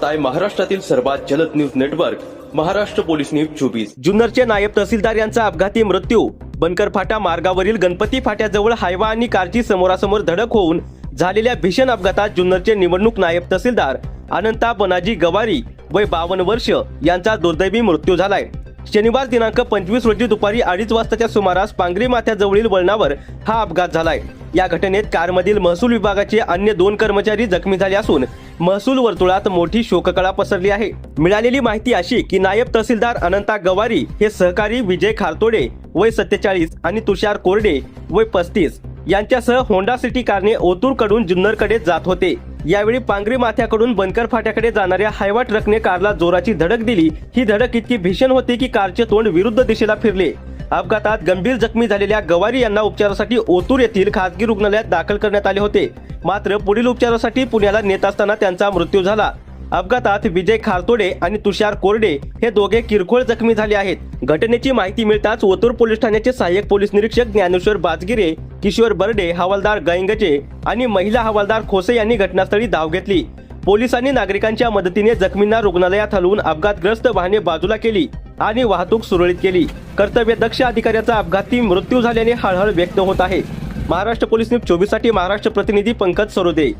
पाहताय महाराष्ट्रातील सर्वात जलद news network Maharashtra police news 24। जुन्नरचे नायब तहसीलदार यांचा अपघाती मृत्यू। बनकर फाटा मार्गावरील गणपती फाट्याजवळ हायवा आणि कारची समोरासमोर धडक होऊन झालेल्या भीषण अपघातात जुन्नरचे निवडणूक नायब तहसीलदार अनंता बनाजी गवारी वय 52 वर्ष यांचा दुर्दैवी मृत्यू झालाय। शनिवार दिनांक 25 रोजी दुपारी 2:30 वाजताच्या सुमारास पांगरी माथ्याजवळील वळणावर हा अपघात झालाय। या घटनेत कारमधील महसूल विभागाचे अन्य 2 कर्मचारी जखमी झाले असून महसूल वर्तुळात मोठी शोककळा पसरली आहे। मिळालेली माहिती अशी की नायब तहसीलदार अनंता गवारी हे सहकारी विजय खारतोडे वय 47 आणि तुषार कोरडे वय 35 यांच्यासह होंडा सिटी कारने ओतूरकडून जुन्नरकडे जात होते। यावेळी पांगरी माथ्याकडून बनकर फाट्याकडे जाणाऱ्या हायवा ट्रकने कारला जोराची धडक दिली। ही धडक इतकी भीषण होती की कारचे तोंड विरुद्ध दिशेला फिरले। अपघातात गंभीर जखमी झालेल्या गवारी यांना उपचारासाठी ओतूर येथील खासगी रुग्णालयात दाखल करण्यात आले होते, मात्र पुढील उपचारासाठी पुण्याला नेत असताना त्यांचा मृत्यू झाला। अपघातात विजय खारतोडे आणि तुषार कोरडे हे दोघे किरकोळ जखमी झाले आहेत। घटनेची माहिती मिळताच ओतूर पोलीस ठाण्याचे सहाय्यक पोलीस निरीक्षक ज्ञानेश्वर बाजगिरे, किशोर बर्डे, हवालदार गैंगजे आणि महिला हवालदार खोसे यांनी घटनास्थळी धाव घेतली। पोलिसांनी नागरिकांच्या मदतीने जखमींना रुग्णालयात हलवून अपघातग्रस्त वाहने बाजूला केली आणि वाहतूक सुरळीत केली। कर्तव्यदक्ष अधिकाऱ्याचा अपघाती मृत्यू झाल्याने हळहळ व्यक्त होत आहे। महाराष्ट्र पोलीस न्यूज 24 साठी महाराष्ट्र प्रतिनिधी पंकज सरोदे।